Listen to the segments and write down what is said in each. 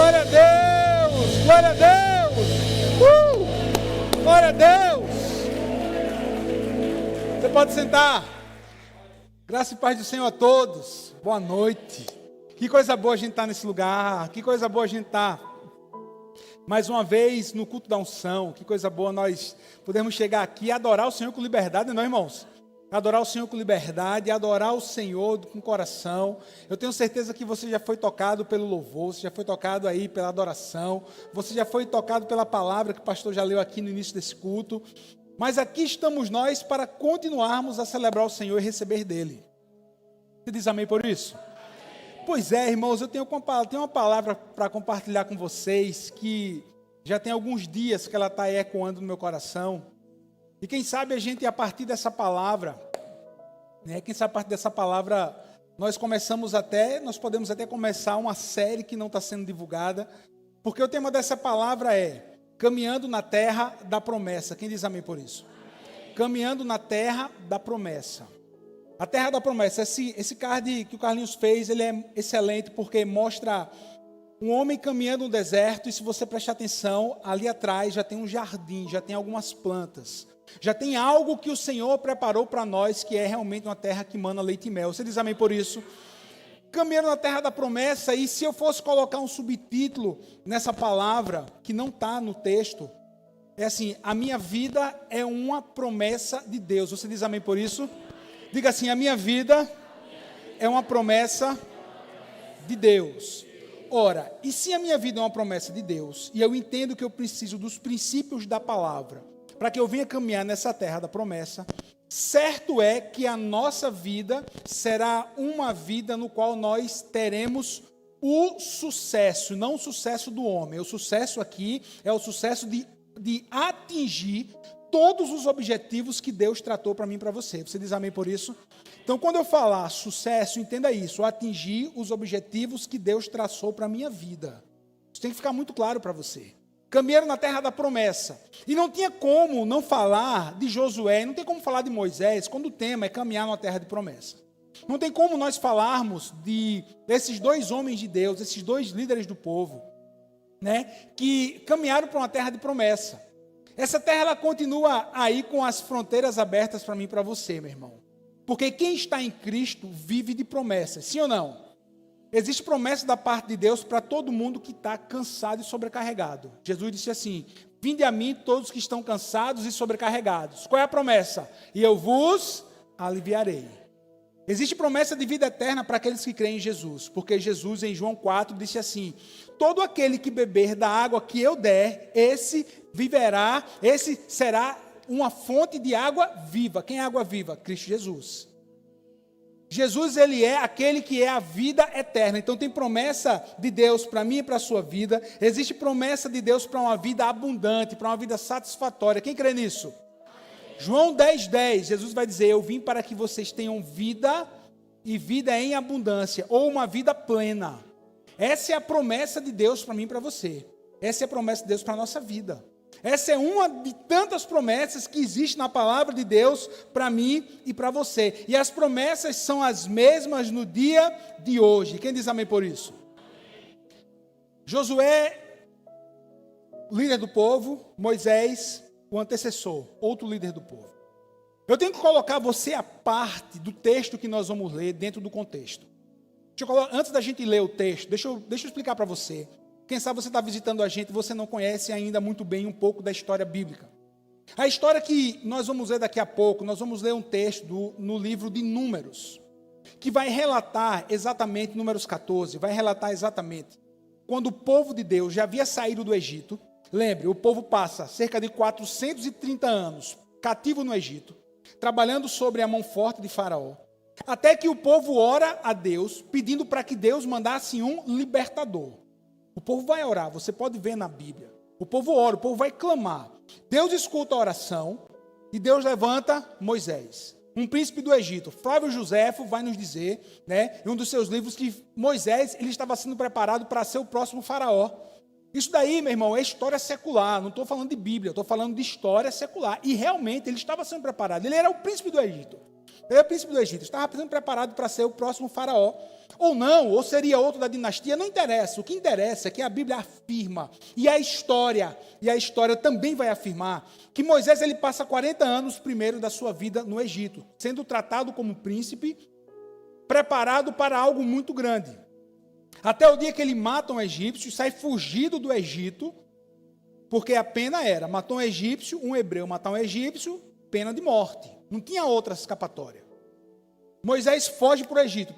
Glória a Deus! Glória a Deus! Glória a Deus! Você pode sentar. Graça e paz do Senhor a todos. Boa noite. Que coisa boa a gente estar nesse lugar. Que coisa boa a gente estar mais uma vez no culto da unção. Que coisa boa nós podemos chegar aqui e adorar o Senhor com liberdade, não é, irmãos? Adorar o Senhor com liberdade, adorar o Senhor com coração. Eu tenho certeza que você já foi tocado pelo louvor, você já foi tocado aí pela adoração, você já foi tocado pela palavra que o pastor já leu aqui no início desse culto. Mas aqui estamos nós para continuarmos a celebrar o Senhor e receber dele. Você diz amém por isso? Pois é, irmãos, eu tenho uma palavra para compartilhar com vocês que já tem alguns dias que ela está ecoando no meu coração. E quem sabe a gente, a partir dessa palavra, nós podemos até começar uma série que não está sendo divulgada, porque o tema dessa palavra é Caminhando na Terra da Promessa. Quem diz amém por isso? Amém. Caminhando na Terra da Promessa. A Terra da Promessa, esse card que o Carlinhos fez, ele é excelente porque mostra um homem caminhando no deserto, e se você prestar atenção, ali atrás já tem um jardim, já tem algumas plantas. Já tem algo que o Senhor preparou para nós, que é realmente uma terra que mana leite e mel. Você diz amém por isso? Caminhando na terra da promessa, e se eu fosse colocar um subtítulo nessa palavra, que não está no texto, é assim: a minha vida é uma promessa de Deus. Você diz amém por isso? Diga assim: a minha vida é uma promessa de Deus. Ora, e se a minha vida é uma promessa de Deus, e eu entendo que eu preciso dos princípios da palavra, para que eu venha caminhar nessa terra da promessa, certo é que a nossa vida será uma vida no qual nós teremos o sucesso, não o sucesso do homem. O sucesso aqui é o sucesso de atingir todos os objetivos que Deus tratou para mim e para você. Você diz amém por isso? Então, quando eu falar sucesso, entenda isso: atingir os objetivos que Deus traçou para a minha vida. Isso tem que ficar muito claro para você. Caminharam na terra da promessa. E não tinha como não falar de Josué, não tem como falar de Moisés, quando o tema é caminhar na terra de promessa. Não tem como nós falarmos desses dois homens de Deus, esses dois líderes do povo, que caminharam para uma terra de promessa. Essa terra, ela continua aí com as fronteiras abertas para mim e para você, meu irmão. Porque quem está em Cristo vive de promessas, sim ou não? Existe promessa da parte de Deus para todo mundo que está cansado e sobrecarregado. Jesus disse assim: vinde a mim todos que estão cansados e sobrecarregados. Qual é a promessa? E eu vos aliviarei. Existe promessa de vida eterna para aqueles que creem em Jesus. Porque Jesus, em João 4, disse assim: todo aquele que beber da água que eu der, esse viverá, esse será uma fonte de água viva. Quem é água viva? Cristo Jesus. Jesus, ele é aquele que é a vida eterna. Então tem promessa de Deus para mim e para a sua vida. Existe promessa de Deus para uma vida abundante, para uma vida satisfatória. Quem crê nisso? João 10:10, Jesus vai dizer: eu vim para que vocês tenham vida e vida em abundância, ou uma vida plena. Essa é a promessa de Deus para mim e para você. Essa é a promessa de Deus para a nossa vida. Essa é uma de tantas promessas que existe na palavra de Deus para mim e para você. E as promessas são as mesmas no dia de hoje. Quem diz amém por isso? Josué, líder do povo; Moisés, o antecessor, outro líder do povo. Eu tenho que colocar você à parte do texto que nós vamos ler dentro do contexto. Antes da gente ler o texto, deixa eu explicar para você. Quem sabe você está visitando a gente e você não conhece ainda muito bem um pouco da história bíblica. A história que nós vamos ler daqui a pouco, nós vamos ler um texto no livro de Números, que vai relatar exatamente, Números 14, vai relatar exatamente quando o povo de Deus já havia saído do Egito. Lembre, o povo passa cerca de 430 anos cativo no Egito, trabalhando sobre a mão forte de Faraó, até que o povo ora a Deus, pedindo para que Deus mandasse um libertador. O povo vai orar, você pode ver na Bíblia. O povo ora, o povo vai clamar. Deus escuta a oração e Deus levanta Moisés, um príncipe do Egito. Flávio Joséfo vai nos dizer, em um dos seus livros, que Moisés ele estava sendo preparado para ser o próximo faraó. Isso daí, meu irmão, é história secular. Não estou falando de Bíblia, estou falando de história secular. E realmente ele estava sendo preparado. Ele era o príncipe do Egito. Ele é o príncipe do Egito, estava sendo preparado para ser o próximo faraó. Ou não, ou seria outro da dinastia, não interessa. O que interessa é que a Bíblia afirma, e a história também vai afirmar, que Moisés ele passa 40 anos primeiro da sua vida no Egito, sendo tratado como príncipe, preparado para algo muito grande. Até o dia que ele mata um egípcio, sai fugido do Egito, porque a pena era, matou um egípcio, um hebreu matar um egípcio, pena de morte. Não tinha outra escapatória. Moisés foge para o Egito,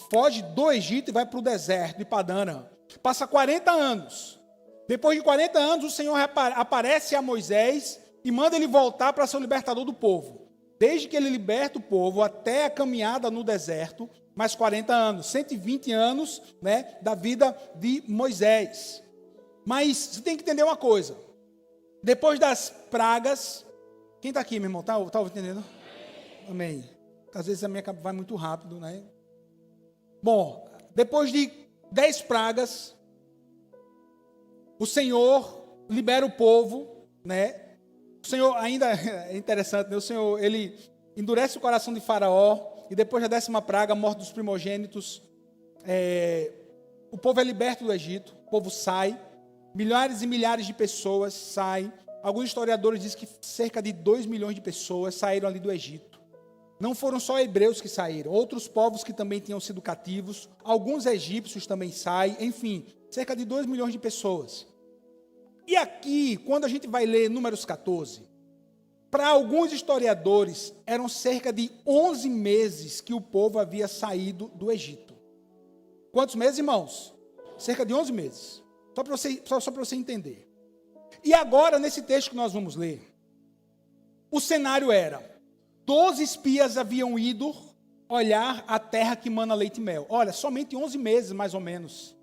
foge do Egito e vai para o deserto de Padã Arã. Passa 40 anos. Depois de 40 anos, o Senhor aparece a Moisés e manda ele voltar para ser o libertador do povo. Desde que ele liberta o povo até a caminhada no deserto, mais 40 anos, 120 anos, né, da vida de Moisés. Mas você tem que entender uma coisa. Depois das pragas, quem está aqui, meu irmão? Está entendendo? Amém. Às vezes a minha vai muito rápido, né? Bom, depois de 10 pragas, o Senhor libera o povo, né? O Senhor ainda é interessante, né? O Senhor, ele endurece o coração de Faraó, e depois da 10ª praga, a morte dos primogênitos, o povo é liberto do Egito, o povo sai, milhares e milhares de pessoas saem. Alguns historiadores dizem que cerca de 2 milhões de pessoas saíram ali do Egito. Não foram só hebreus que saíram, outros povos que também tinham sido cativos, alguns egípcios também saem, enfim, cerca de 2 milhões de pessoas. E aqui, quando a gente vai ler Números 14, para alguns historiadores, eram cerca de 11 meses que o povo havia saído do Egito. Quantos meses, irmãos? Cerca de 11 meses. Só para você entender. E agora, nesse texto que nós vamos ler, o cenário era: 12 espias haviam ido olhar a terra que mana leite e mel. Olha, somente 11 meses, mais ou menos.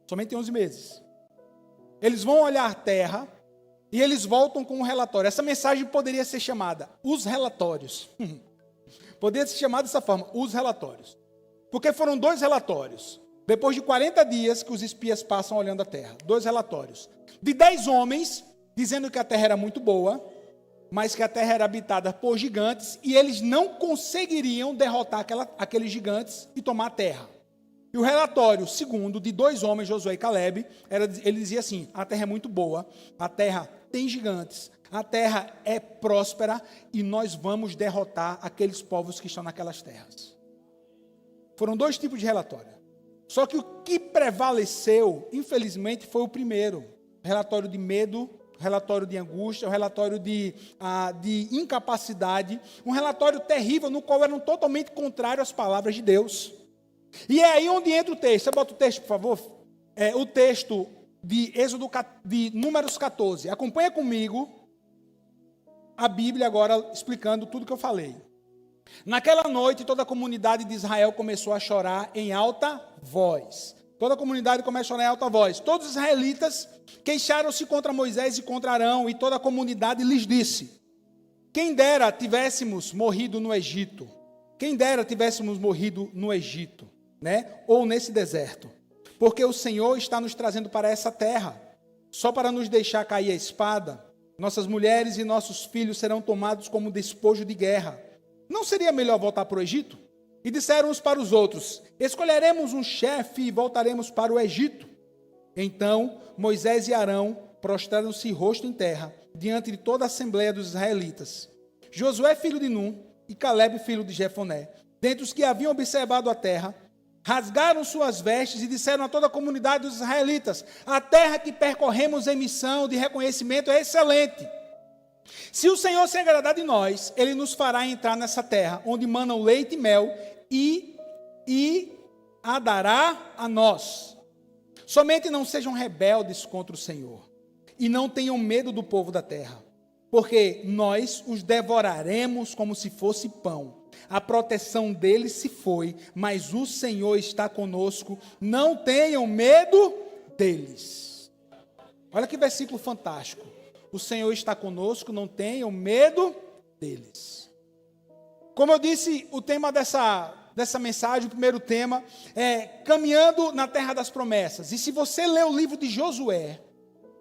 Somente 11 meses. Eles vão olhar a terra e eles voltam com um relatório. Essa mensagem poderia ser chamada Os Relatórios. Poderia ser chamada dessa forma, Os Relatórios. Porque foram 2 relatórios. Depois de 40 dias que os espias passam olhando a terra. 2 relatórios. De 10 homens, dizendo que a terra era muito boa, mas que a terra era habitada por gigantes, e eles não conseguiriam derrotar aqueles gigantes e tomar a terra. E o relatório segundo, de 2 homens, Josué e Caleb, ele dizia assim: a terra é muito boa, a terra tem gigantes, a terra é próspera, e nós vamos derrotar aqueles povos que estão naquelas terras. Foram 2 tipos de relatório. Só que o que prevaleceu, infelizmente, foi o primeiro. Relatório de medo, relatório de angústia, um relatório de incapacidade, um relatório terrível no qual eram totalmente contrários às palavras de Deus. E é aí onde entra o texto. Você bota o texto, por favor? O texto de Números 14. Acompanha comigo a Bíblia agora explicando tudo que eu falei. Naquela noite, toda a comunidade de Israel começou a chorar em alta voz. Toda a comunidade começa a chorar em alta voz. Todos os israelitas queixaram-se contra Moisés e contra Arão, e toda a comunidade lhes disse: quem dera tivéssemos morrido no Egito. Quem dera tivéssemos morrido no Egito, né? Ou nesse deserto. Porque o Senhor está nos trazendo para essa terra, só para nos deixar cair a espada. Nossas mulheres e nossos filhos serão tomados como despojo de guerra. Não seria melhor voltar para o Egito? E disseram uns para os outros: escolheremos um chefe e voltaremos para o Egito. Então Moisés e Arão prostraram-se rosto em terra, diante de toda a assembleia dos israelitas. Josué, filho de Num, e Caleb, filho de Jefoné, dentre os que haviam observado a terra, rasgaram suas vestes e disseram a toda a comunidade dos israelitas: a terra que percorremos em missão de reconhecimento é excelente. Se o Senhor se agradar de nós, Ele nos fará entrar nessa terra, onde manam leite e mel, e a dará a nós. Somente não sejam rebeldes contra o Senhor, e não tenham medo do povo da terra, porque nós os devoraremos como se fosse pão. A proteção deles se foi, mas o Senhor está conosco, não tenham medo deles. Olha que versículo fantástico. O Senhor está conosco, não tenham medo deles. Como eu disse, o tema dessa mensagem, o primeiro tema, é caminhando na terra das promessas. E se você ler o livro de Josué,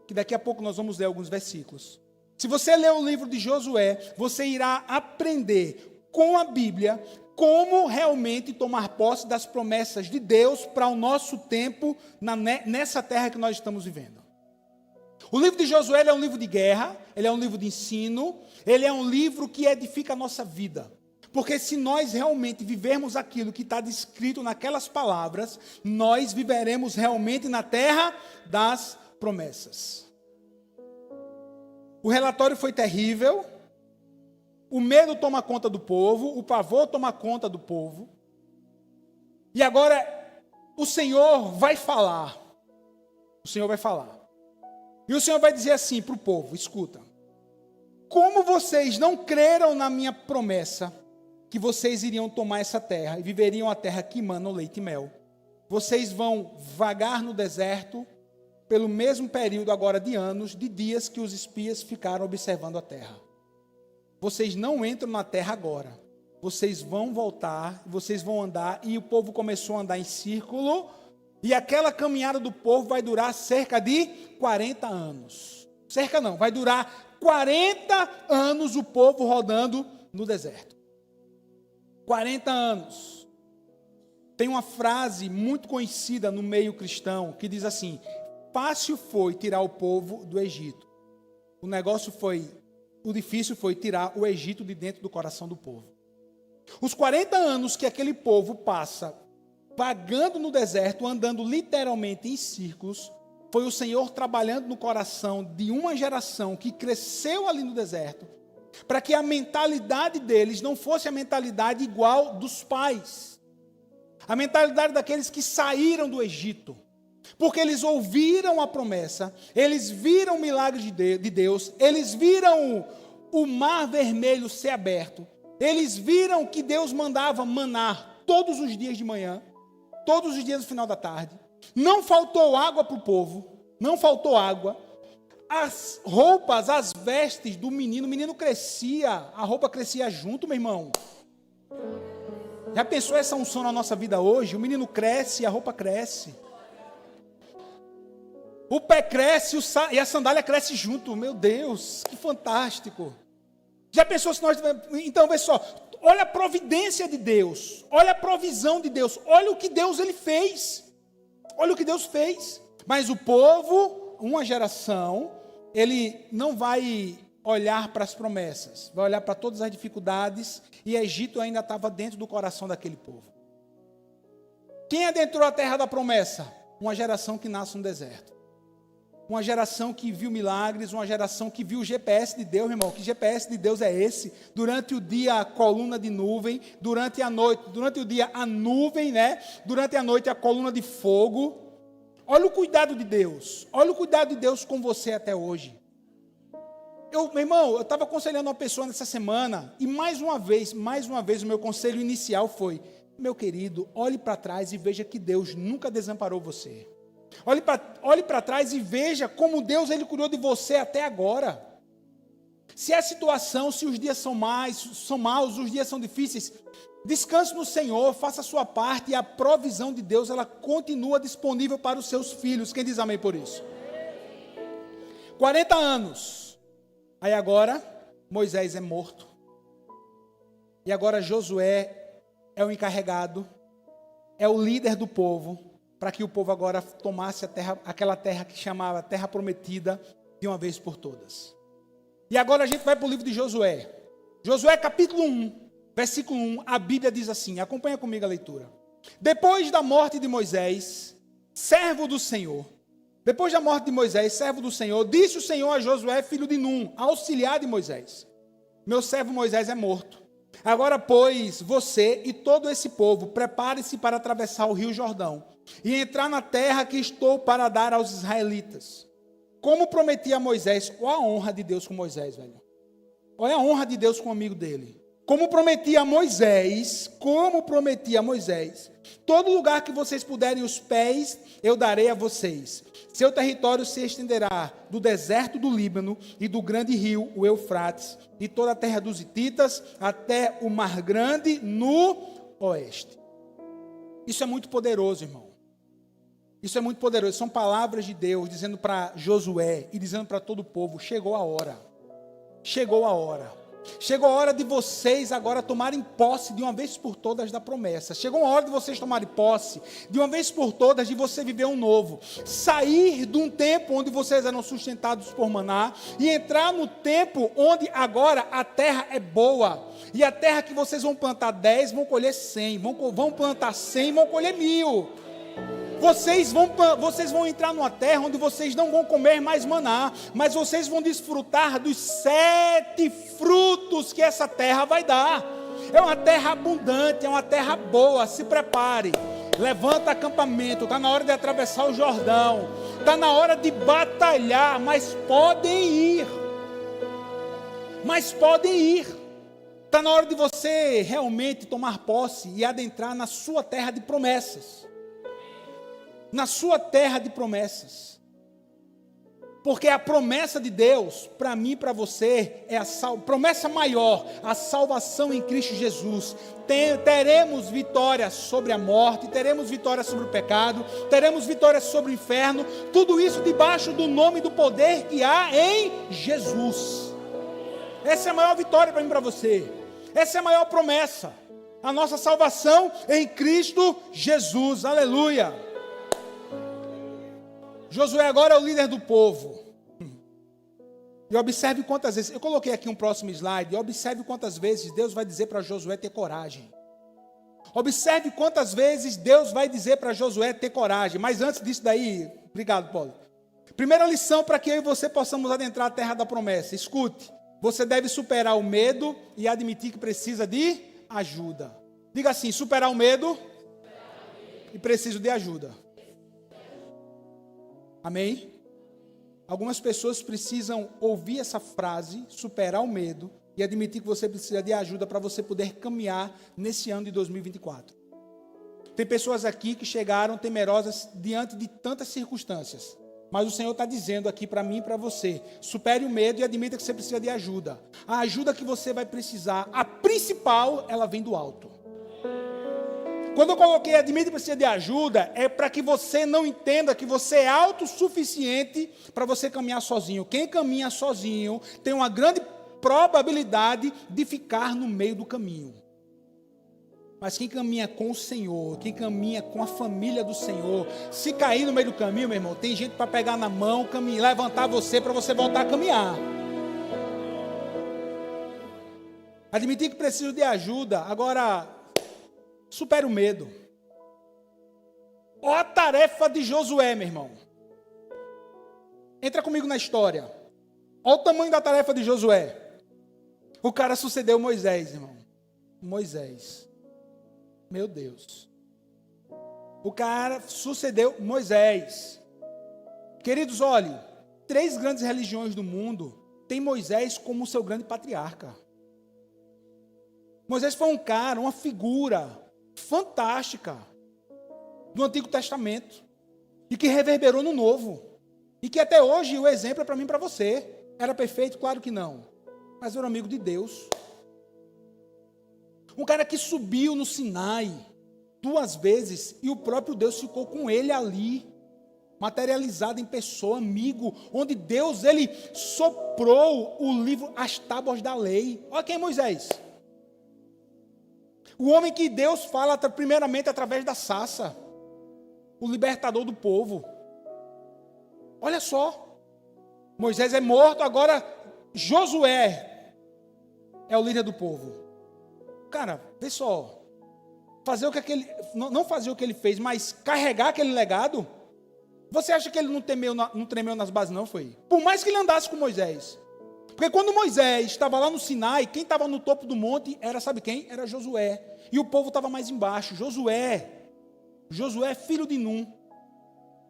que daqui a pouco nós vamos ler alguns versículos. Se você ler o livro de Josué, você irá aprender com a Bíblia como realmente tomar posse das promessas de Deus para o nosso tempo nessa terra que nós estamos vivendo. O livro de Josué é um livro de guerra, ele é um livro de ensino, ele é um livro que edifica a nossa vida. Porque se nós realmente vivermos aquilo que está descrito naquelas palavras, nós viveremos realmente na terra das promessas. O relatório foi terrível, o medo toma conta do povo, o pavor toma conta do povo. E agora o Senhor vai falar. O Senhor vai falar. E o Senhor vai dizer assim para o povo, escuta. Como vocês não creram na minha promessa, que vocês iriam tomar essa terra e viveriam a terra que emana leite e mel. Vocês vão vagar no deserto pelo mesmo período agora de anos, de dias que os espias ficaram observando a terra. Vocês não entram na terra agora. Vocês vão voltar, vocês vão andar, e o povo começou a andar em círculo, e aquela caminhada do povo vai durar cerca de 40 anos. Cerca não, vai durar 40 anos o povo rodando no deserto. 40 anos. Tem uma frase muito conhecida no meio cristão que diz assim: fácil foi tirar o povo do Egito. O difícil foi tirar o Egito de dentro do coração do povo. Os 40 anos que aquele povo passa vagando no deserto, andando literalmente em círculos, foi o Senhor trabalhando no coração de uma geração que cresceu ali no deserto, para que a mentalidade deles não fosse a mentalidade igual dos pais. A mentalidade daqueles que saíram do Egito. Porque eles ouviram a promessa, eles viram o milagre de Deus, eles viram o mar vermelho ser aberto, eles viram que Deus mandava manar todos os dias de manhã, todos os dias no final da tarde. Não faltou água para o povo, não faltou água. As roupas, as vestes do menino, o menino crescia, a roupa crescia junto, meu irmão. Já pensou essa unção na nossa vida hoje? O menino cresce e a roupa cresce. O pé cresce e a sandália cresce junto. Meu Deus, que fantástico. Já pensou se nós... Então, vê só. Olha a providência de Deus. Olha a provisão de Deus. Olha o que Deus ele fez. Olha o que Deus fez. Mas o povo, uma geração, ele não vai olhar para as promessas. Vai olhar para todas as dificuldades. E Egito ainda estava dentro do coração daquele povo. Quem adentrou a terra da promessa? Uma geração que nasce no deserto. Uma geração que viu milagres, uma geração que viu o GPS de Deus, meu irmão. Que GPS de Deus é esse? Durante o dia, a coluna de nuvem. Durante o dia, a nuvem, né? Durante a noite, a coluna de fogo. Olha o cuidado de Deus. Olha o cuidado de Deus com você até hoje. Meu irmão, eu estava aconselhando uma pessoa nessa semana, e mais uma vez, o meu conselho inicial foi: meu querido, olhe para trás e veja que Deus nunca desamparou você. Olhe para trás e veja como Deus ele cuidou de você até agora. Se a situação, se os dias são maus, os dias são difíceis, descanse no Senhor, faça a sua parte, e a provisão de Deus ela continua disponível para os seus filhos. Quem diz amém por isso? 40 anos. Aí agora Moisés é morto. E agora Josué é o encarregado, é o líder do povo, para que o povo agora tomasse aquela terra que chamava Terra Prometida, de uma vez por todas. E agora a gente vai para o livro de Josué. Josué capítulo 1, versículo 1, a Bíblia diz assim, acompanha comigo a leitura. Depois da morte de Moisés, servo do Senhor, disse o Senhor a Josué, filho de Num, auxiliar de Moisés: meu servo Moisés é morto. Agora, pois, você e todo esse povo, prepare-se para atravessar o rio Jordão e entrar na terra que estou para dar aos israelitas. Como prometi a Moisés, olha a honra de Deus com Moisés, velho. Olha a honra de Deus com o amigo dele. Como prometi a Moisés, todo lugar que vocês puderem os pés, eu darei a vocês. Seu território se estenderá do deserto do Líbano e do grande rio, o Eufrates, e toda a terra dos hititas, até o Mar Grande no oeste. Isso é muito poderoso, irmão. Isso é muito poderoso. São palavras de Deus dizendo para Josué e dizendo para todo o povo: chegou a hora. chegou a hora. Chegou a hora de vocês agora tomarem posse de uma vez por todas da promessa. Chegou a hora de vocês tomarem posse de uma vez por todas de você viver um novo. Sair de um tempo onde vocês eram sustentados por maná e entrar no tempo onde agora a terra é boa. E a terra que vocês vão plantar 10, vão colher 100. Vão plantar 100, vão colher 1000. Vocês vão entrar numa terra onde vocês não vão comer mais maná, mas vocês vão desfrutar dos 7 frutos que essa terra vai dar. É uma terra abundante, é uma terra boa, se prepare. Levanta acampamento, está na hora de atravessar o Jordão, está na hora de batalhar, mas podem ir. Está na hora de você realmente tomar posse e adentrar na sua terra de promessas. Na sua terra de promessas. Porque a promessa de Deus, para mim e para você, é a promessa maior, a salvação em Cristo Jesus. Teremos vitória sobre a morte, teremos vitória sobre o pecado, teremos vitória sobre o inferno, tudo isso debaixo do nome e do poder que há em Jesus. Essa é a maior vitória para mim e para você. Essa é a maior promessa. A nossa salvação em Cristo Jesus. Aleluia. Josué agora é o líder do povo. E observe quantas vezes, eu coloquei aqui um próximo slide, e observe quantas vezes Deus vai dizer para Josué ter coragem. Observe quantas vezes Deus vai dizer para Josué ter coragem. Mas antes disso daí, obrigado, Paulo. Primeira lição para que eu e você possamos adentrar a terra da promessa. Escute, você deve superar o medo e admitir que precisa de ajuda. Diga assim, superar o medo e preciso de ajuda. Amém? Algumas pessoas precisam ouvir essa frase, superar o medo e admitir que você precisa de ajuda para você poder caminhar nesse ano de 2024. Tem pessoas aqui que chegaram temerosas diante de tantas circunstâncias, mas o Senhor está dizendo aqui para mim e para você, supere o medo e admita que você precisa de ajuda. A ajuda que você vai precisar, a principal, ela vem do alto. Quando eu coloquei admite que precisa de ajuda, é para que você não entenda que você é autossuficiente para você caminhar sozinho. Quem caminha sozinho tem uma grande probabilidade de ficar no meio do caminho. Mas quem caminha com o Senhor, quem caminha com a família do Senhor, se cair no meio do caminho, meu irmão, tem gente para pegar na mão, levantar você para você voltar a caminhar. Admitir que preciso de ajuda, agora supera o medo. Olha a tarefa de Josué, meu irmão. Entra comigo na história. Olha o tamanho da tarefa de Josué. O cara sucedeu Moisés, irmão. Moisés. Meu Deus. O cara sucedeu Moisés. Queridos, olhem. 3 grandes religiões do mundo têm Moisés como seu grande patriarca. Moisés foi um cara, uma figura fantástica do Antigo Testamento e que reverberou no Novo e que até hoje o exemplo é para mim e para você. Era perfeito? Claro que não, mas era um amigo de Deus, um cara que subiu no Sinai 2 vezes e o próprio Deus ficou com ele ali, materializado em pessoa, amigo, onde Deus ele soprou o livro, as tábuas da lei. Olha quem é Moisés. O homem que Deus fala primeiramente através da sarça. O libertador do povo. Olha só. Moisés é morto, agora Josué é o líder do povo. Cara, vê só. Fazer o que não fazer o que ele fez, mas carregar aquele legado. Você acha que ele não tremeu nas bases, não foi? Por mais que ele andasse com Moisés. Porque quando Moisés estava lá no Sinai, quem estava no topo do monte era, sabe quem? Era Josué. E o povo estava mais embaixo. Josué, filho de Num,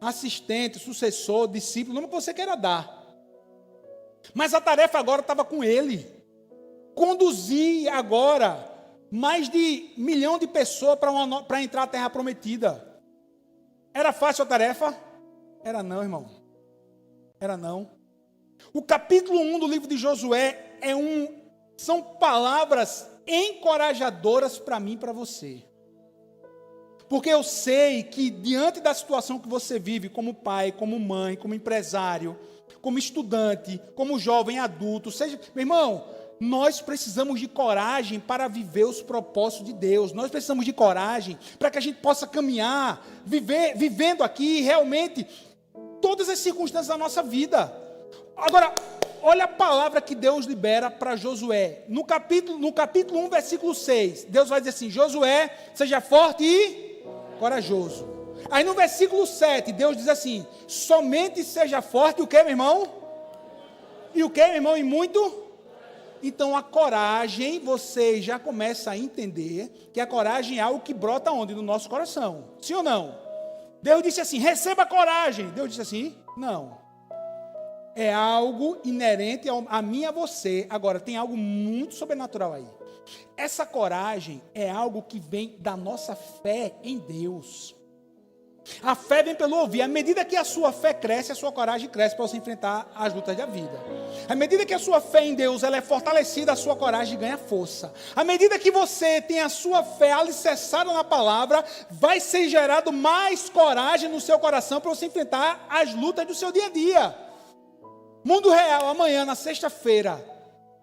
assistente, sucessor, discípulo, o nome que você queira dar. Mas a tarefa agora estava com ele. Conduzir agora mais de 1 milhão de pessoas para entrar na Terra Prometida. Era fácil a tarefa? Era não, irmão. Era não. O capítulo 1 do livro de Josué são palavras encorajadoras para mim e para você. Porque eu sei que diante da situação que você vive, como pai, como mãe, como empresário, como estudante, como jovem adulto, seja, meu irmão, nós precisamos de coragem para viver os propósitos de Deus. Nós precisamos de coragem para que a gente possa caminhar, vivendo aqui realmente todas as circunstâncias da nossa vida. Agora, olha a palavra que Deus libera para Josué. No capítulo 1, versículo 6, Deus vai dizer assim: Josué, seja forte e corajoso. Aí no versículo 7, Deus diz assim: somente seja forte, o que, meu irmão? E o que, meu irmão? E muito? Então a coragem, você já começa a entender que a coragem é algo que brota onde? No nosso coração. Sim ou não? Deus disse assim: receba coragem. Deus disse assim: não. É algo inerente a mim e a você. Agora, tem algo muito sobrenatural aí. Essa coragem é algo que vem da nossa fé em Deus. A fé vem pelo ouvir. À medida que a sua fé cresce, a sua coragem cresce para você enfrentar as lutas da vida. À medida que a sua fé em Deus ela é fortalecida, a sua coragem ganha força. À medida que você tem a sua fé alicerçada na palavra, vai ser gerado mais coragem no seu coração para você enfrentar as lutas do seu dia a dia. Mundo real, amanhã, na sexta-feira,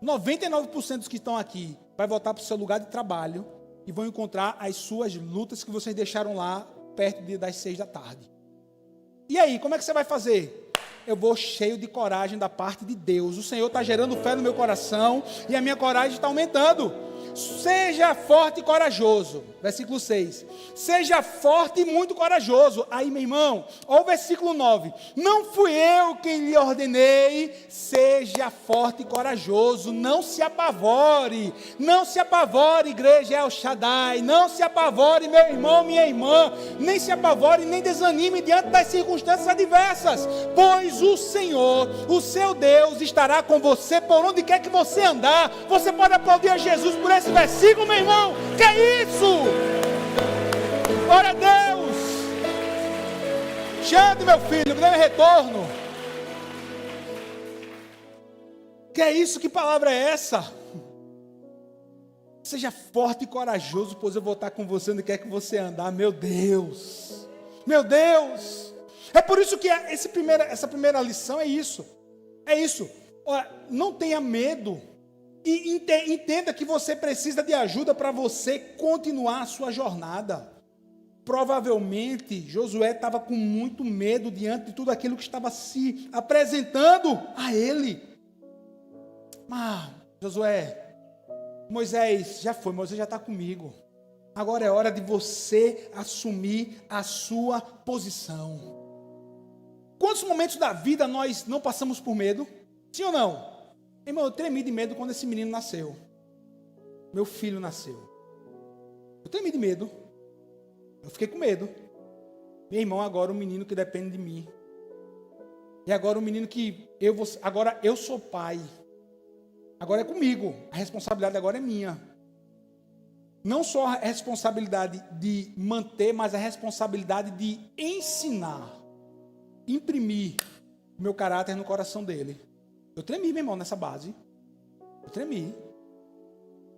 99% dos que estão aqui vai voltar para o seu lugar de trabalho e vão encontrar as suas lutas que vocês deixaram lá perto das 6 da tarde. E aí, como é que você vai fazer? Eu vou cheio de coragem da parte de Deus. O Senhor está gerando fé no meu coração e a minha coragem está aumentando. Seja forte e corajoso. Versículo 6. Seja forte e muito corajoso. Aí, meu irmão, olha o versículo 9. Não fui eu quem lhe ordenei. Seja forte e corajoso. Não se apavore. Não se apavore, igreja El Shaddai. Não se apavore, meu irmão, minha irmã. Nem se apavore, nem desanime diante das circunstâncias adversas. Pois o Senhor, o seu Deus, estará com você por onde quer que você andar. Você pode aplaudir a Jesus por esse versículo, meu irmão. Que é isso? Glória a Deus. Xande, meu filho, me dê retorno. Que é isso? Que palavra é essa? Seja forte e corajoso, pois eu vou estar com você onde quer que você andar. Meu Deus. Meu Deus. É por isso que essa primeira lição é isso. É isso. Olha, não tenha medo. E entenda que você precisa de ajuda para você continuar a sua jornada. Provavelmente, Josué estava com muito medo diante de tudo aquilo que estava se apresentando a ele. Mas, Josué, Moisés já está comigo. Agora é hora de você assumir a sua posição. Quantos momentos da vida nós não passamos por medo? Sim ou não? Irmão, eu tremi de medo quando esse menino nasceu. Meu filho nasceu. Eu tremi de medo. Eu fiquei com medo. Meu irmão, agora um menino que depende de mim. E agora um menino que agora eu sou pai. Agora é comigo. A responsabilidade agora é minha. Não só a responsabilidade de manter, mas a responsabilidade de ensinar. Imprimir o meu caráter no coração dele. Eu tremi, meu irmão, nessa base. Eu tremi.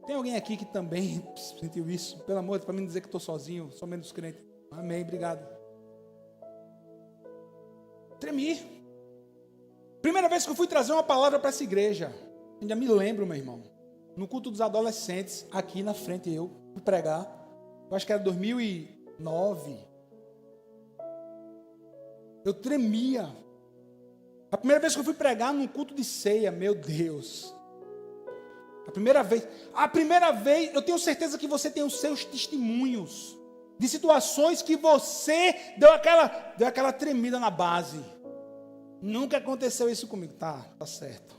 Tem alguém aqui que também sentiu isso? Pelo amor de Deus, para mim dizer que estou sozinho, sou menos crente. Amém, obrigado. Tremi. Primeira vez que eu fui trazer uma palavra para essa igreja. Ainda me lembro, meu irmão. No culto dos adolescentes, aqui na frente eu fui pregar. Eu acho que era 2009. Eu tremia. A primeira vez que eu fui pregar num culto de ceia, meu Deus. A primeira vez, eu tenho certeza que você tem os seus testemunhos de situações que você deu aquela tremida na base. Nunca aconteceu isso comigo. Tá certo.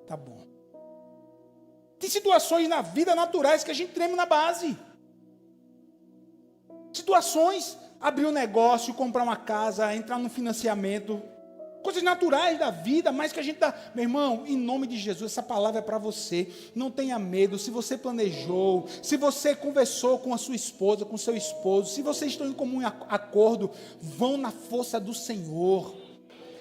Tá bom. Tem situações na vida naturais que a gente treme na base. Situações, abrir um negócio, comprar uma casa, entrar num financiamento. Coisas naturais da vida, mas que a gente dá. Meu irmão, em nome de Jesus, essa palavra é para você. Não tenha medo. Se você planejou, se você conversou com a sua esposa, com o seu esposo, se vocês estão em comum acordo, vão na força do Senhor.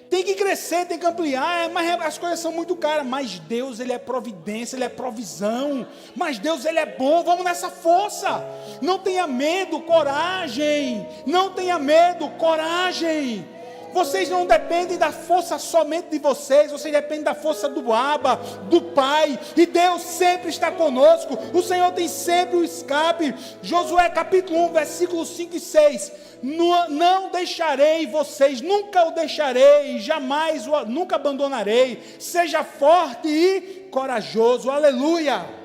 Tem que crescer, tem que ampliar, mas as coisas são muito caras. Mas Deus, Ele é providência, Ele é provisão. Mas Deus, Ele é bom, vamos nessa força. Não tenha medo, coragem. Não tenha medo, coragem. Vocês não dependem da força somente de vocês dependem da força do Abba, do Pai, e Deus sempre está conosco. O Senhor tem sempre o escape. Josué capítulo 1, versículos 5 e 6. Não deixarei vocês, nunca o deixarei, jamais, nunca abandonarei. Seja forte e corajoso, aleluia.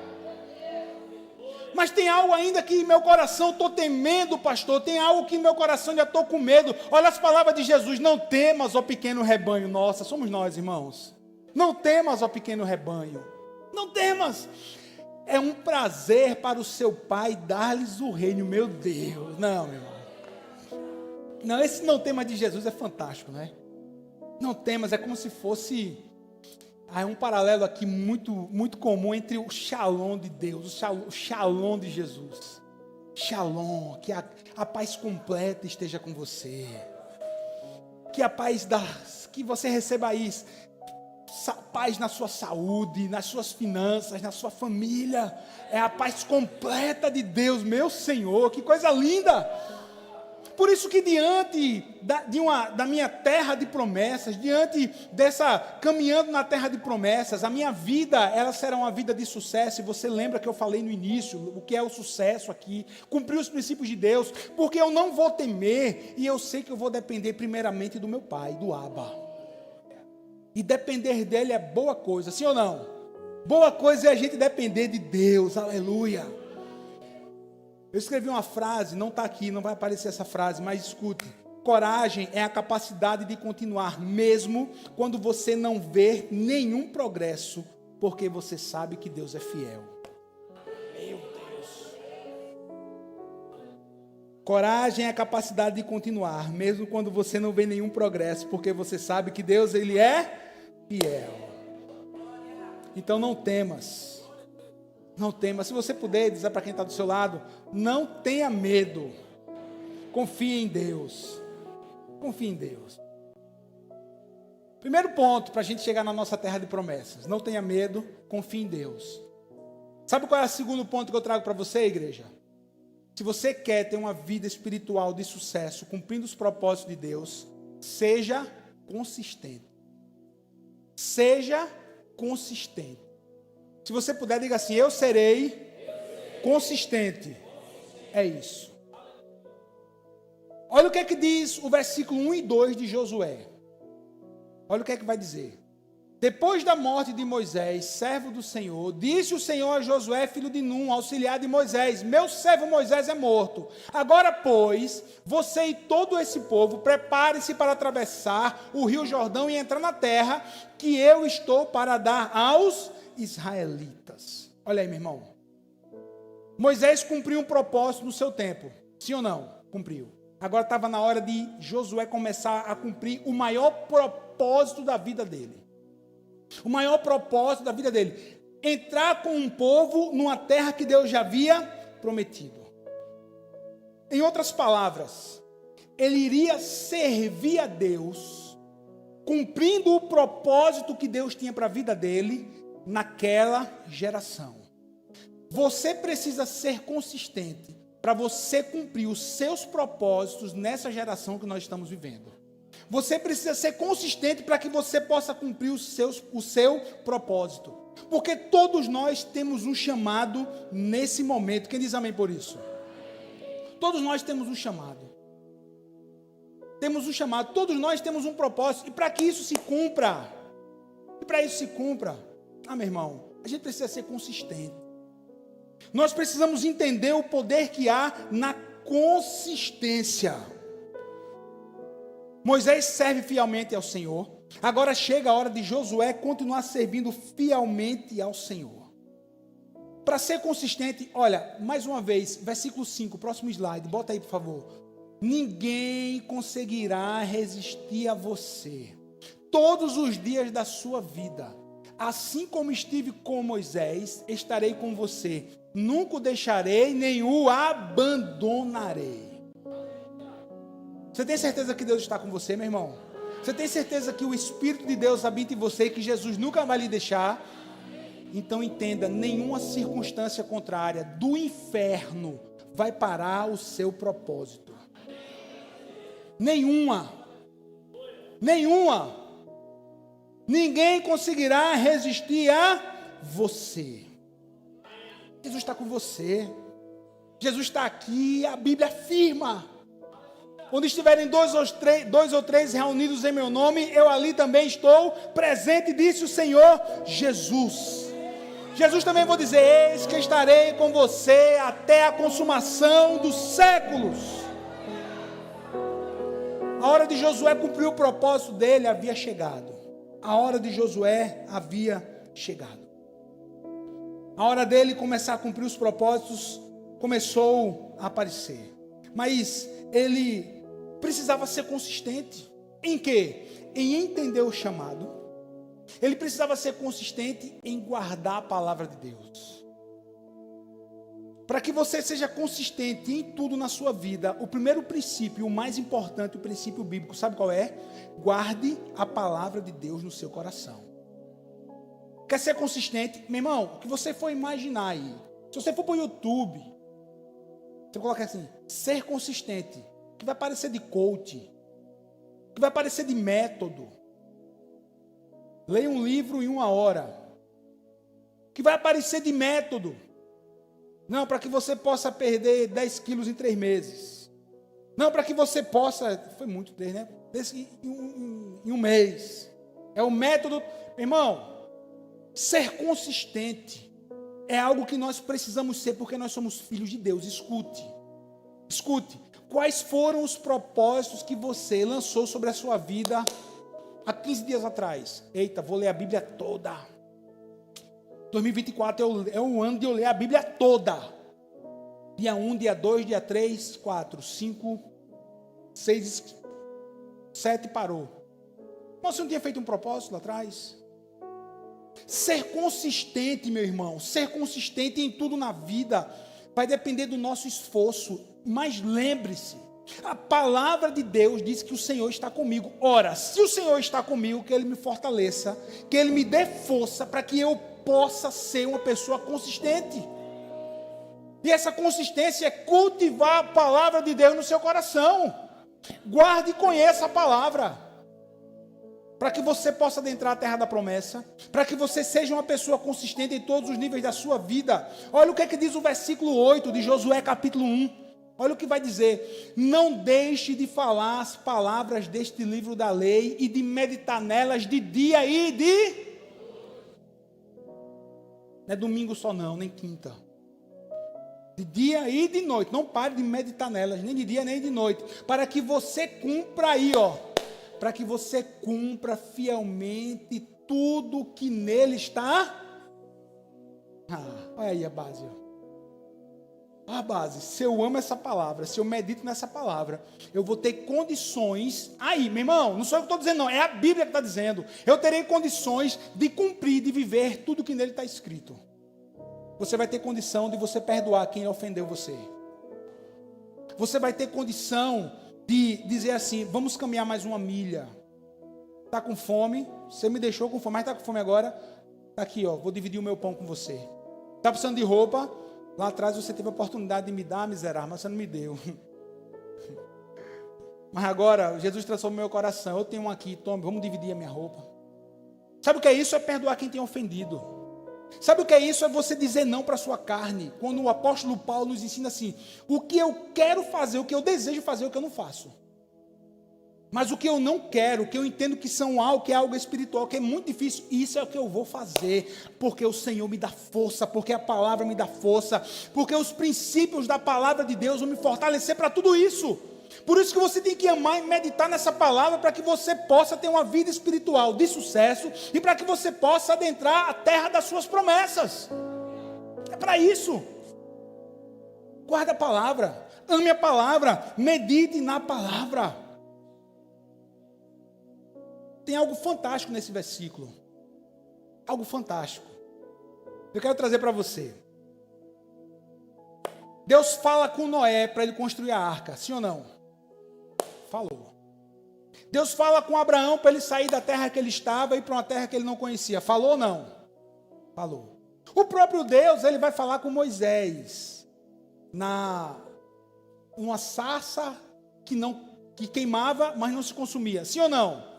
Mas tem algo ainda que em meu coração estou temendo, pastor. Tem algo que em meu coração já estou com medo. Olha as palavras de Jesus: não temas, ó pequeno rebanho. Nossa, somos nós, irmãos. Não temas, ó pequeno rebanho. Não temas. É um prazer para o seu pai dar-lhes o reino. Meu Deus. Não, meu irmão. Não, esse não temas de Jesus é fantástico, né? Não temas, é como se fosse... Há um paralelo aqui muito, muito comum entre o shalom de Deus, o shalom de Jesus. Shalom, que a paz completa esteja com você. Que a paz que você receba isso. Paz na sua saúde, nas suas finanças, na sua família. É a paz completa de Deus, meu Senhor, que coisa linda. Por isso que diante da minha terra de promessas, diante dessa, caminhando na terra de promessas, a minha vida, ela será uma vida de sucesso. E você lembra que eu falei no início, o que é o sucesso aqui? Cumprir os princípios de Deus, porque eu não vou temer, e eu sei que eu vou depender primeiramente do meu Pai, do Abba. E depender dele é boa coisa, sim ou não? Boa coisa é a gente depender de Deus, aleluia. Eu escrevi uma frase, não está aqui, não vai aparecer essa frase, mas escute. Coragem é a capacidade de continuar, mesmo quando você não vê nenhum progresso, porque você sabe que Deus é fiel. Meu Deus. Coragem é a capacidade de continuar, mesmo quando você não vê nenhum progresso, porque você sabe que Deus, Ele é fiel. Então não temas. Não tema. Se você puder dizer para quem está do seu lado, não tenha medo. Confie em Deus. Confie em Deus. Primeiro ponto para a gente chegar na nossa terra de promessas. Não tenha medo, confie em Deus. Sabe qual é o segundo ponto que eu trago para você, igreja? Se você quer ter uma vida espiritual de sucesso, cumprindo os propósitos de Deus, seja consistente. Seja consistente. Se você puder, diga assim: eu serei consistente. É isso. Olha o que é que diz o versículo 1 e 2 de Josué. Olha o que é que vai dizer. Depois da morte de Moisés, servo do Senhor, disse o Senhor a Josué, filho de Num, auxiliar de Moisés: meu servo Moisés é morto. Agora, pois, você e todo esse povo, prepare-se para atravessar o rio Jordão e entrar na terra que eu estou para dar aos israelitas. Olha aí, meu irmão. Moisés cumpriu um propósito no seu tempo. Sim ou não? Cumpriu. Agora estava na hora de Josué começar a cumprir o maior propósito da vida dele. O maior propósito da vida dele. Entrar com um povo numa terra que Deus já havia prometido. Em outras palavras, ele iria servir a Deus, cumprindo o propósito que Deus tinha para a vida dele, naquela geração. Você precisa ser consistente para você cumprir os seus propósitos nessa geração que nós estamos vivendo. Você precisa ser consistente para que você possa cumprir o seu propósito. Porque todos nós temos um chamado nesse momento. Quem diz amém por isso? Todos nós temos um chamado. Temos um chamado, todos nós temos um propósito. E para que isso se cumpra, meu irmão, a gente precisa ser consistente. Nós precisamos entender o poder que há na consistência. Moisés serve fielmente ao Senhor. Agora chega a hora de Josué continuar servindo fielmente ao Senhor. Para ser consistente, olha, mais uma vez, versículo 5, próximo slide, bota aí por favor. Ninguém conseguirá resistir a você todos os dias da sua vida. Assim como estive com Moisés, estarei com você. Nunca o deixarei, nem o abandonarei. Você tem certeza que Deus está com você, meu irmão? Você tem certeza que o Espírito de Deus habita em você e que Jesus nunca vai lhe deixar? Então entenda, nenhuma circunstância contrária do inferno vai parar o seu propósito. Nenhuma. nenhuma. Ninguém conseguirá resistir a você. Jesus está com você. Jesus está aqui, a Bíblia afirma. Onde estiverem dois ou três reunidos em meu nome, eu ali também estou presente, disse o Senhor Jesus. Jesus também vou dizer, eis que estarei com você até a consumação dos séculos. A hora de Josué cumprir o propósito dele havia chegado. A hora de Josué havia chegado. A hora dele começar a cumprir os propósitos começou a aparecer. Mas ele precisava ser consistente. Em quê? Em entender o chamado. Ele precisava ser consistente em guardar a palavra de Deus. Para que você seja consistente em tudo na sua vida, o primeiro princípio, o mais importante, o princípio bíblico, sabe qual é? Guarde a palavra de Deus no seu coração. Quer ser consistente? Meu irmão, o que você for imaginar aí, se você for para o YouTube, você coloca assim, ser consistente, que vai parecer de coach, que vai parecer de método. Leia um livro em 1 hora, que vai aparecer de método. Não, para que você possa perder 10 quilos em 3 meses. Não, para que você possa, foi muito 3, né? Em um mês. É o método. Irmão, ser consistente é algo que nós precisamos ser, porque nós somos filhos de Deus. Escute. Quais foram os propósitos que você lançou sobre a sua vida há 15 dias atrás? Eita, vou ler a Bíblia toda. 2024 é o ano de eu ler a Bíblia toda. Dia 1, dia 2, dia 3, 4, 5, 6, 7 parou. Mas você não tinha feito um propósito lá atrás? Ser consistente, meu irmão, ser consistente em tudo na vida vai depender do nosso esforço. Mas lembre-se, a palavra de Deus diz que o Senhor está comigo. Ora, se o Senhor está comigo, que Ele me fortaleça, que Ele me dê força para que eu possa ser uma pessoa consistente. E essa consistência é cultivar a palavra de Deus no seu coração. Guarde e conheça a palavra, para que você possa adentrar a terra da promessa, para que você seja uma pessoa consistente em todos os níveis da sua vida. Olha o que é que diz o versículo 8 de Josué capítulo 1. Olha o que vai dizer: não deixe de falar as palavras deste livro da lei e de meditar nelas de dia e de... Não é domingo só não, nem quinta. De dia e de noite. Não pare de meditar nelas, nem de dia nem de noite. Para que você cumpra aí, para que você cumpra fielmente tudo que nele está. Olha aí a base, A base, se eu amo essa palavra, se eu medito nessa palavra, eu vou ter condições, aí, meu irmão, não sou eu que estou dizendo não, é a Bíblia que está dizendo, eu terei condições de cumprir, de viver tudo que nele está escrito. Você vai ter condição de você perdoar quem ofendeu você. Você vai ter condição de dizer assim, vamos caminhar mais uma milha. Está com fome, você me deixou com fome, mas está com fome agora, está aqui, vou dividir o meu pão com você. Está precisando de roupa? Lá atrás você teve a oportunidade de me dar, miserável, mas você não me deu. Mas agora, Jesus transformou meu coração. Eu tenho um aqui, tome, vamos dividir a minha roupa. Sabe o que é isso? É perdoar quem tem ofendido. Sabe o que é isso? É você dizer não para a sua carne. Quando o apóstolo Paulo nos ensina assim, o que eu quero fazer, o que eu desejo fazer, o que eu não faço. Mas o que eu não quero, o que eu entendo que é algo espiritual, que é muito difícil, isso é o que eu vou fazer, porque o Senhor me dá força, porque a palavra me dá força, porque os princípios da palavra de Deus vão me fortalecer para tudo isso. Por isso que você tem que amar e meditar nessa palavra, para que você possa ter uma vida espiritual de sucesso, e para que você possa adentrar a terra das suas promessas. É para isso. Guarda a palavra, ame a palavra, medite na palavra. Tem algo fantástico nesse versículo. Algo fantástico. Eu quero trazer para você. Deus fala com Noé para ele construir a arca, sim ou não? Falou. Deus fala com Abraão para ele sair da terra que ele estava e ir para uma terra que ele não conhecia. Falou ou não? Falou. O próprio Deus, ele vai falar com Moisés numa sarça que queimava, mas não se consumia. Sim ou não?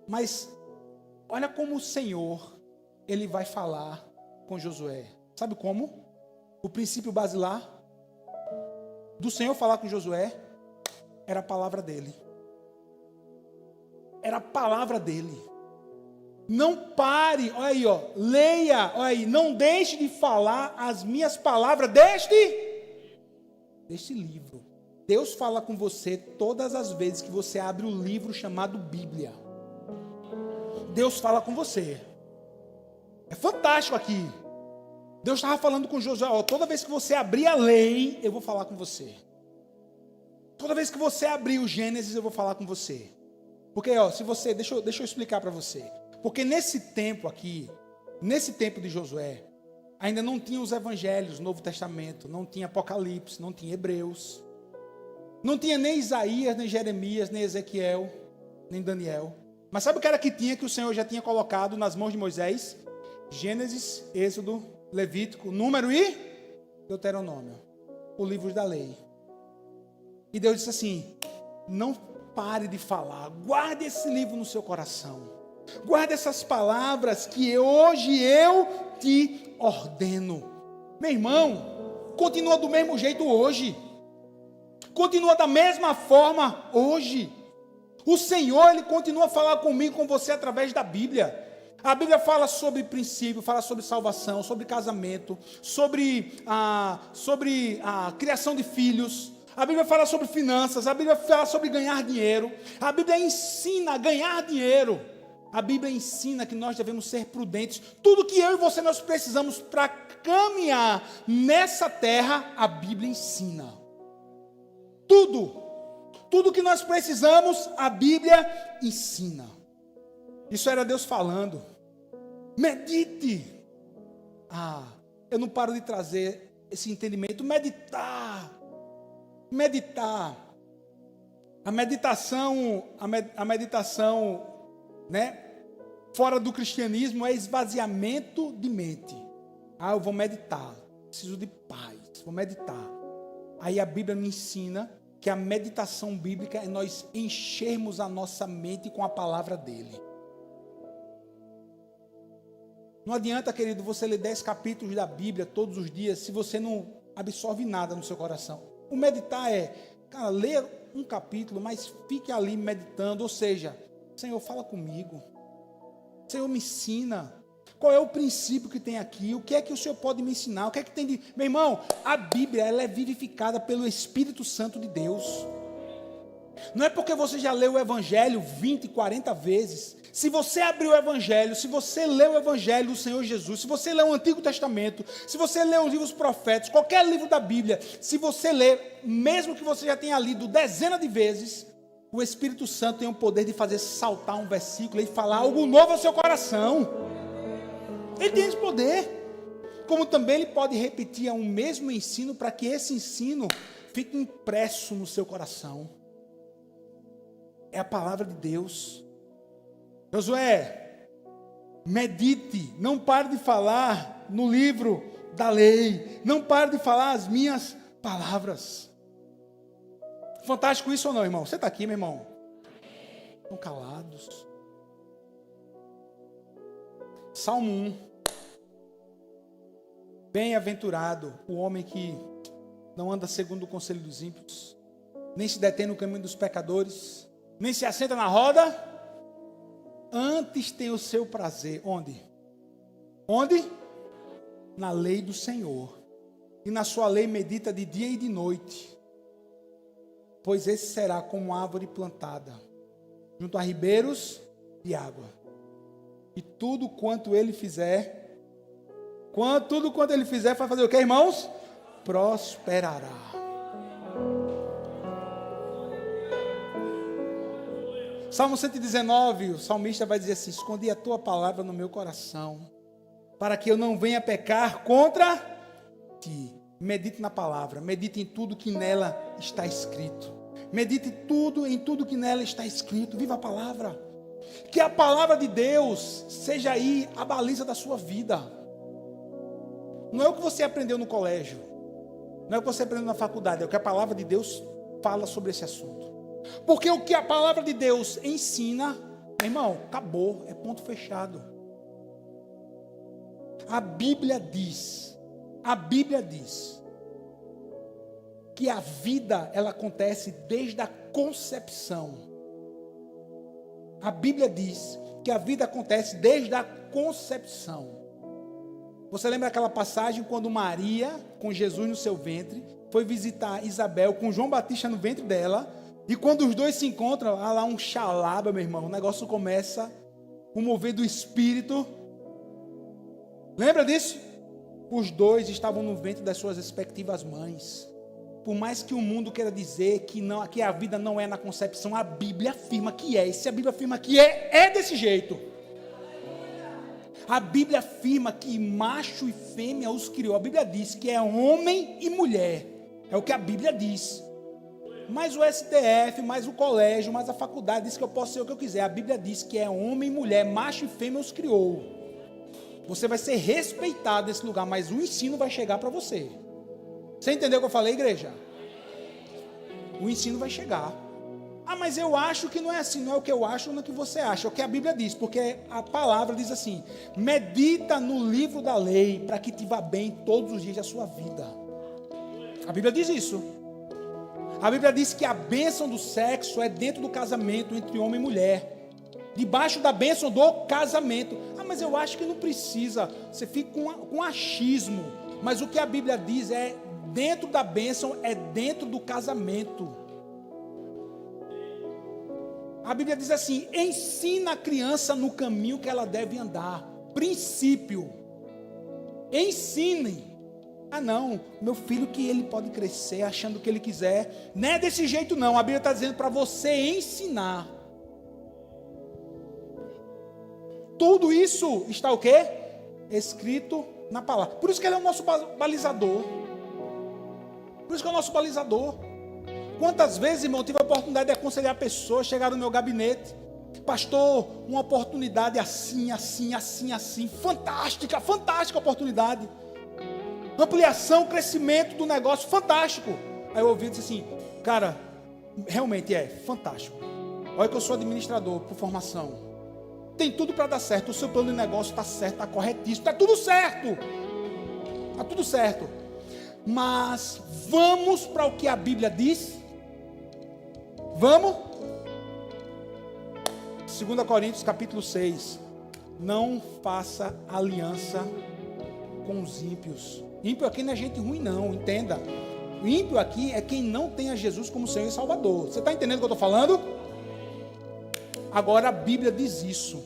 Mas olha como o Senhor, Ele vai falar com Josué. Sabe como? O princípio basilar do Senhor falar com Josué era a palavra dele. Era a palavra dele. Não pare, olha aí, ó, leia, olha aí, não deixe de falar as minhas palavras deste livro. Deus fala com você todas as vezes que você abre o livro chamado Bíblia. Deus fala com você. É fantástico aqui. Deus estava falando com Josué, ó, toda vez que você abrir a lei, eu vou falar com você. Toda vez que você abrir o Gênesis, eu vou falar com você. Porque, ó, se você, deixa eu explicar para você. Porque nesse tempo aqui, nesse tempo de Josué, ainda não tinha os evangelhos, Novo Testamento, não tinha Apocalipse, não tinha Hebreus, não tinha nem Isaías, nem Jeremias, nem Ezequiel, nem Daniel. Mas sabe o que era que tinha, que o Senhor já tinha colocado nas mãos de Moisés? Gênesis, Êxodo, Levítico, Número e Deuteronômio, os livros da lei. E Deus disse assim, não pare de falar, guarde esse livro no seu coração. Guarde essas palavras que hoje eu te ordeno. Meu irmão, continua do mesmo jeito hoje. Continua da mesma forma hoje. O Senhor, Ele continua a falar comigo, com você através da Bíblia. A Bíblia fala sobre princípio, fala sobre salvação, sobre casamento, sobre a criação de filhos. A Bíblia fala sobre finanças, a Bíblia fala sobre ganhar dinheiro. A Bíblia ensina a ganhar dinheiro. A Bíblia ensina que nós devemos ser prudentes. Tudo que eu e você nós precisamos para caminhar nessa terra, a Bíblia ensina. Tudo que nós precisamos, a Bíblia ensina. Isso era Deus falando. Medite. Eu não paro de trazer esse entendimento. Meditar. A meditação, né, fora do cristianismo é esvaziamento de mente. Eu vou meditar, preciso de paz, vou meditar. Aí a Bíblia me ensina que a meditação bíblica é nós enchermos a nossa mente com a palavra dele. Não adianta, querido, você ler 10 capítulos da Bíblia todos os dias se você não absorve nada no seu coração. O meditar é, cara, ler um capítulo, mas fique ali meditando, ou seja, Senhor, fala comigo. Senhor, me ensina. Qual é o princípio que tem aqui? O que é que o Senhor pode me ensinar? O que é que tem de... Meu irmão, a Bíblia, ela é vivificada pelo Espírito Santo de Deus. Não é porque você já leu o Evangelho 20, 40 vezes. Se você abrir o Evangelho, se você ler o Evangelho do Senhor Jesus, se você ler o Antigo Testamento, se você ler os livros proféticos, qualquer livro da Bíblia, se você ler, mesmo que você já tenha lido dezenas de vezes, o Espírito Santo tem o poder de fazer saltar um versículo e falar algo novo ao seu coração. Ele tem esse poder. Como também ele pode repetir o mesmo ensino para que esse ensino fique impresso no seu coração. É a palavra de Deus. Josué, medite, não pare de falar no livro da lei, não pare de falar as minhas palavras. Fantástico isso ou não, irmão? Você está aqui, meu irmão? Estão calados. Salmo 1. Bem-aventurado o homem que não anda segundo o conselho dos ímpios, nem se detém no caminho dos pecadores, nem se assenta na roda. Antes tem o seu prazer. Onde? Na lei do Senhor. E na sua lei medita de dia e de noite. Pois esse será como árvore plantada junto a ribeiros de água. E tudo quanto ele fizer, vai fazer o que, irmãos? Prosperará. Salmo 119, o salmista vai dizer assim: escondi a tua palavra no meu coração, para que eu não venha pecar contra ti. Medite na palavra, medite em tudo que nela está escrito. Medite em tudo que nela está escrito. Viva a palavra. Que a palavra de Deus seja aí a baliza da sua vida. Não é o que você aprendeu no colégio, não é o que você aprendeu na faculdade, é o que a palavra de Deus fala sobre esse assunto. Porque o que a palavra de Deus ensina Irmão, acabou, é ponto fechado. A Bíblia diz que a vida, ela acontece desde a concepção. A Bíblia diz que a vida acontece desde a concepção. Você lembra aquela passagem quando Maria, com Jesus no seu ventre, foi visitar Isabel com João Batista no ventre dela, e quando os dois se encontram, há lá um xalaba, meu irmão, o negócio começa a mover do Espírito. Lembra disso? Os dois estavam no ventre das suas respectivas mães. Por mais que o mundo queira dizer que a vida não é na concepção, a Bíblia afirma que é. E se a Bíblia afirma que é desse jeito. A Bíblia afirma que macho e fêmea os criou. A Bíblia diz que é homem e mulher. É o que a Bíblia diz. Mas o STF, mais o colégio, mais a faculdade diz que eu posso ser o que eu quiser. A Bíblia diz que é homem e mulher, macho e fêmea os criou. Você vai ser respeitado nesse lugar, mas o ensino vai chegar para você. Você entendeu o que eu falei, igreja? O ensino vai chegar. Ah, mas eu acho que não é assim. Não é o que eu acho, não é o que você acha. É o que a Bíblia diz. Porque a palavra diz assim: medita no livro da lei, para que te vá bem todos os dias da sua vida. A Bíblia diz isso. A Bíblia diz que a bênção do sexo é dentro do casamento entre homem e mulher. Debaixo da bênção do casamento. Ah, mas eu acho que não precisa. Você fica com achismo. Mas o que a Bíblia diz é: dentro da bênção é dentro do casamento. A Bíblia diz assim: ensina a criança no caminho que ela deve andar. Princípio. Ensine. Ah não, meu filho que ele pode crescer achando o que ele quiser. Não é desse jeito não. A Bíblia está dizendo para você ensinar. Tudo isso está o quê? Escrito na palavra. Por isso que ele é o nosso balizador. Por isso que é o nosso balizador. Quantas vezes, irmão, eu tive a oportunidade de aconselhar pessoas, chegaram no meu gabinete: pastor, uma oportunidade assim. Fantástica oportunidade. Ampliação, crescimento do negócio, fantástico. Aí eu ouvi e disse assim: cara, realmente é fantástico. Olha que eu sou administrador por formação. Tem tudo para dar certo. O seu plano de negócio está certo, está corretíssimo, está tudo certo. Está tudo certo. Mas vamos para o que a Bíblia diz? Vamos? 2 Coríntios capítulo 6. Não faça aliança com os ímpios. Ímpio aqui não é gente ruim não, entenda. O ímpio aqui é quem não tem a Jesus como Senhor e Salvador. Você está entendendo o que eu estou falando? Agora a Bíblia diz isso.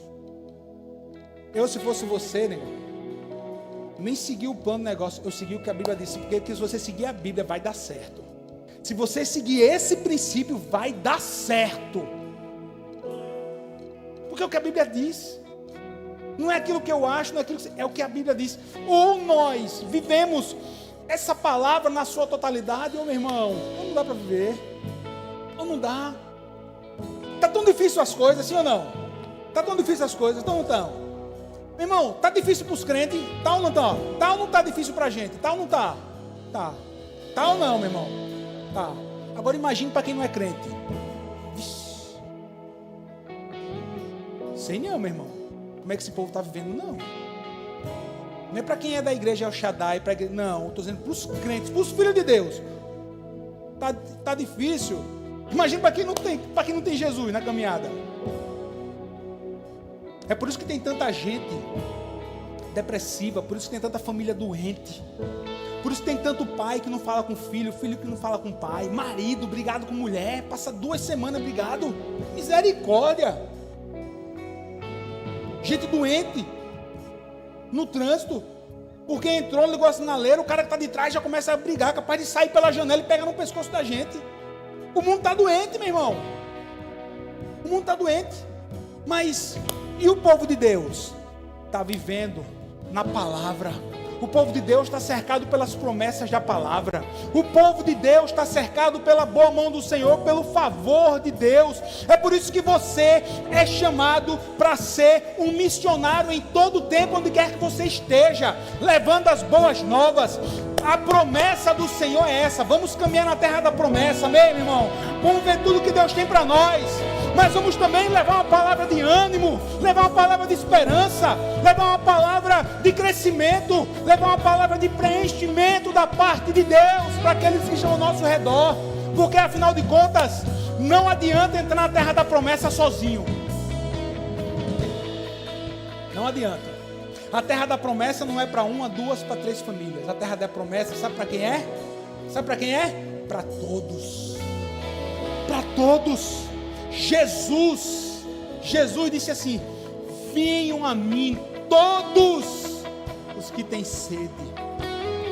Eu, se fosse você, né, nem segui o plano do negócio, eu segui o que a Bíblia disse. Porque se você seguir a Bíblia, vai dar certo. Se você seguir esse princípio, vai dar certo. Porque é o que a Bíblia diz. Não é aquilo que eu acho, não é aquilo que... é o que a Bíblia diz. Ou nós vivemos essa palavra na sua totalidade, ou meu irmão, ou não dá para viver. Ou não dá. Está tão difícil as coisas, sim ou não? Está tão difícil as coisas, estão ou não estão? Meu irmão, está difícil para os crentes? Está ou não está? Está ou não está difícil para a gente? Está ou não está? Está. Está ou não, meu irmão? Está. Agora imagine para quem não é crente. Vixe. Sei não, meu irmão. Como é que esse povo está vivendo? Não. Não é para quem é da igreja El Shaddai, não, estou dizendo para os crentes, para os filhos de Deus. Está difícil. Imagina para quem não tem Jesus na caminhada. É por isso que tem tanta gente depressiva, por isso que tem tanta família doente, por isso que tem tanto pai que não fala com filho que não fala com pai, marido brigado com mulher, passa 2 semanas brigado. Misericórdia. Gente doente no trânsito, porque entrou, ligou a sinaleira, o cara que está de trás já começa a brigar, capaz de sair pela janela e pegar no pescoço da gente. O mundo está doente, meu irmão. O mundo está doente. Mas e o povo de Deus? Está vivendo na palavra. O povo de Deus está cercado pelas promessas da palavra. O povo de Deus está cercado pela boa mão do Senhor, pelo favor de Deus. É por isso que você é chamado para ser um missionário em todo o tempo, onde quer que você esteja, levando as boas novas. A promessa do Senhor é essa. Vamos caminhar na terra da promessa, amém, meu irmão? Vamos ver tudo que Deus tem para nós. mas vamos também levar uma palavra de ânimo, levar uma palavra de esperança, levar uma palavra de crescimento, levar uma palavra de preenchimento da parte de Deus para aqueles que estão ao nosso redor, porque afinal de contas, não adianta entrar na terra da promessa sozinho. Não adianta. A terra da promessa não é para uma, duas, para três famílias. A terra da promessa, sabe para quem é? Sabe para quem é? Para todos. Para todos. Jesus disse assim: venham a mim todos os que têm sede,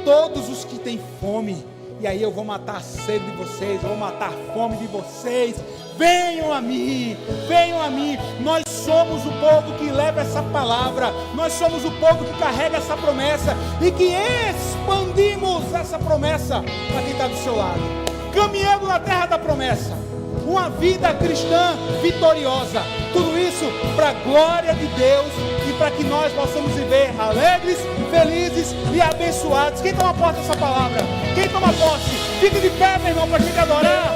todos os que têm fome, e aí eu vou matar a sede de vocês, eu vou matar a fome de vocês. Venham a mim, venham a mim. Nós somos o povo que leva essa palavra, nós somos o povo que carrega essa promessa e que expandimos essa promessa para quem está do seu lado, caminhando na terra da promessa, uma vida cristã vitoriosa, tudo isso para a glória de Deus e para que nós possamos viver alegres, felizes e abençoados. Quem toma posse dessa palavra? Quem toma posse? Fique de pé, meu irmão, para a gente adorar.